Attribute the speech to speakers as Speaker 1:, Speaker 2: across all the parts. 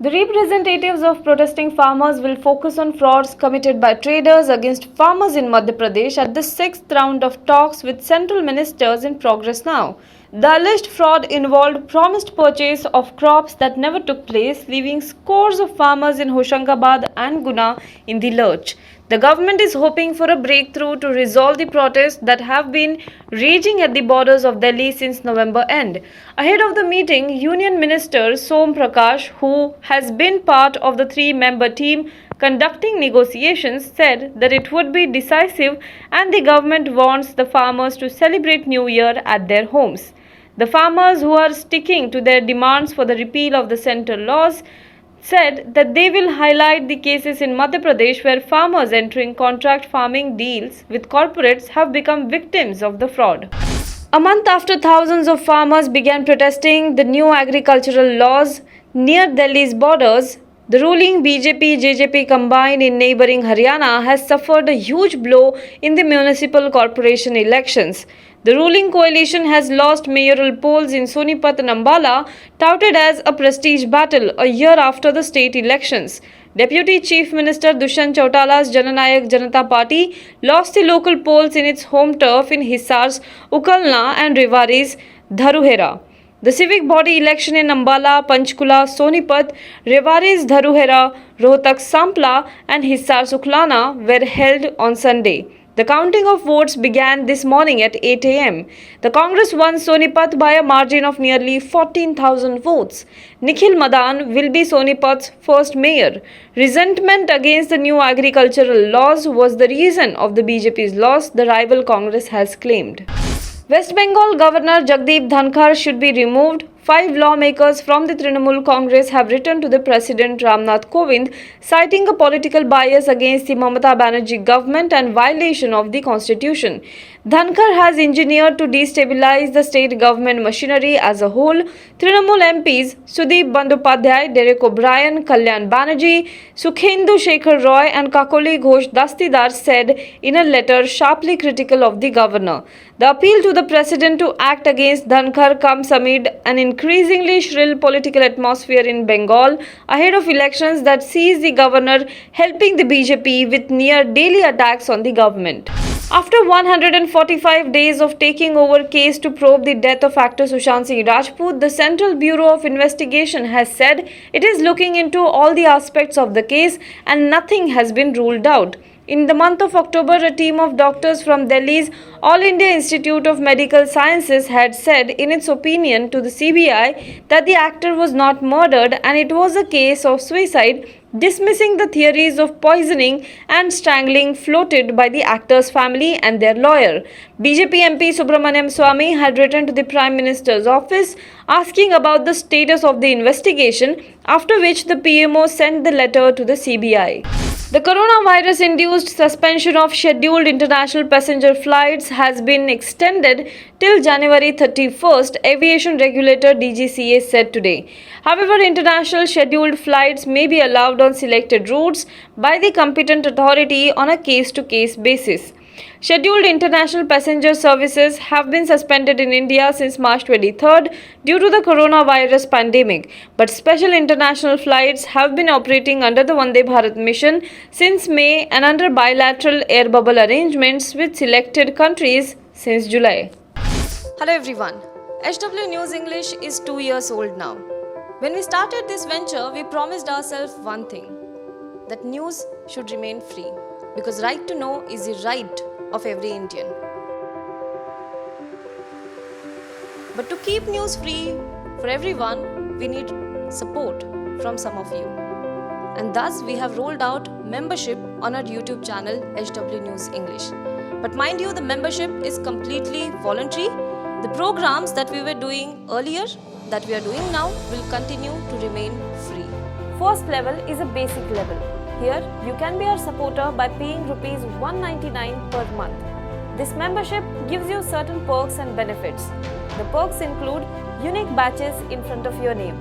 Speaker 1: The representatives of protesting farmers will focus on frauds committed by traders against farmers in Madhya Pradesh at the sixth round of talks with central ministers in progress now. The alleged fraud involved promised purchase of crops that never took place, leaving scores of farmers in Hoshangabad and Guna in the lurch. The government is hoping for a breakthrough to resolve the protests that have been raging at the borders of Delhi since November end. Ahead of the meeting, Union Minister Som Prakash, who has been part of the three-member team conducting negotiations, said that it would be decisive and the government wants the farmers to celebrate New Year at their homes. The farmers who are sticking to their demands for the repeal of the central laws said that they will highlight the cases in Madhya Pradesh where farmers entering contract farming deals with corporates have become victims of the fraud. A month after thousands of farmers began protesting the new agricultural laws near Delhi's borders, the ruling BJP-JJP combined in neighbouring Haryana has suffered a huge blow in the municipal corporation elections. The ruling coalition has lost mayoral polls in Sonipat and Ambala, touted as a prestige battle a year after the state elections. Deputy Chief Minister Dushyant Chautala's Jananayak Janata Party lost the local polls in its home turf in Hisar's Ukalna and Rewari's Dharuhera. The civic body election in Ambala, Panchkula, Sonipat, Rewari's Dharuhera, Rohtak Sampla and Hisar Suklana were held on Sunday. The counting of votes began this morning at 8 am. The Congress won Sonipat by a margin of nearly 14,000 votes. Nikhil Madan will be Sonipat's first mayor. Resentment against the new agricultural laws was the reason of the BJP's loss, the rival Congress has claimed. West Bengal Governor Jagdeep Dhankar should be removed. 5 lawmakers from the Trinamool Congress have written to the President Ramnath Kovind, citing a political bias against the Mamata Banerjee government and violation of the constitution. Dhankar has engineered to destabilize the state government machinery as a whole. Trinamool MPs Sudeep Bandyopadhyay, Derek O'Brien, Kalyan Banerjee, Sukhendu Shekhar Roy and Kakoli Ghosh Dastidar said in a letter sharply critical of the governor. The appeal to the President to act against Dhankar comes amid an increasingly shrill political atmosphere in Bengal ahead of elections that sees the governor helping the BJP with near daily attacks on the government. After 145 days of taking over case to probe the death of actor Sushant Singh Rajput, the Central Bureau of Investigation has said it is looking into all the aspects of the case and nothing has been ruled out. In the month of October, a team of doctors from Delhi's All India Institute of Medical Sciences had said in its opinion to the CBI that the actor was not murdered and it was a case of suicide, dismissing the theories of poisoning and strangling floated by the actor's family and their lawyer. BJP MP Subramaniam Swamy had written to the Prime Minister's office asking about the status of the investigation, after which the PMO sent the letter to the CBI. The coronavirus-induced suspension of scheduled international passenger flights has been extended till January 31st, aviation regulator DGCA said today. However, international scheduled flights may be allowed on selected routes by the competent authority on a case-to-case basis. Scheduled international passenger services have been suspended in India since March 23rd due to the coronavirus pandemic, but special international flights have been operating under the Vande Bharat mission since May and under bilateral air bubble arrangements with selected countries since July. Hello everyone, HW News English is 2 years old now. When we started this venture, we promised ourselves one thing, that news should remain free, because right to know is the right of every Indian. But to keep news free for everyone, we need support from some of you. And thus we have rolled out membership on our YouTube channel HW News English. But mind you, the membership is completely voluntary. The programs that we were doing earlier, that we are doing now, will continue to remain free. First level is a basic level. Here, you can be our supporter by paying Rs 199 per month. This membership gives you certain perks and benefits. The perks include unique badges in front of your name,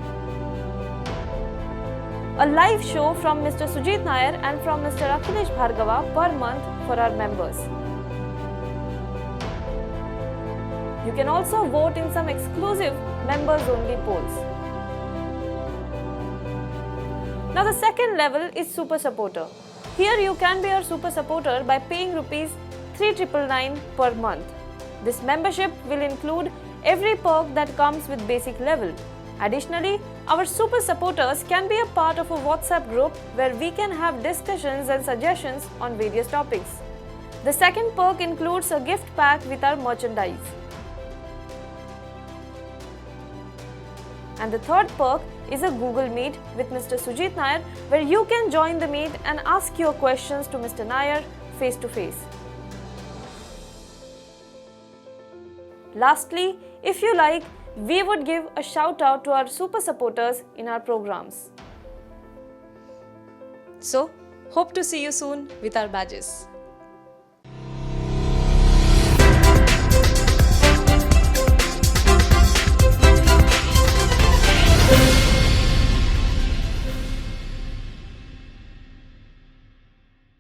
Speaker 1: a live show from Mr. Sujit Nair and from Mr. Akhilesh Bhargava per month for our members. You can also vote in some exclusive members-only polls. Now the second level is Super Supporter. Here you can be our Super Supporter by paying rupees 3,999 per month. This membership will include every perk that comes with basic level. Additionally, our Super Supporters can be a part of a WhatsApp group where we can have discussions and suggestions on various topics. The second perk includes a gift pack with our merchandise. And the third perk is a Google Meet with Mr. Sujit Nair, where you can join the meet and ask your questions to Mr. Nair face to face. Lastly, if you like, we would give a shout out to our super supporters in our programs.
Speaker 2: So, hope to see you soon with our badges.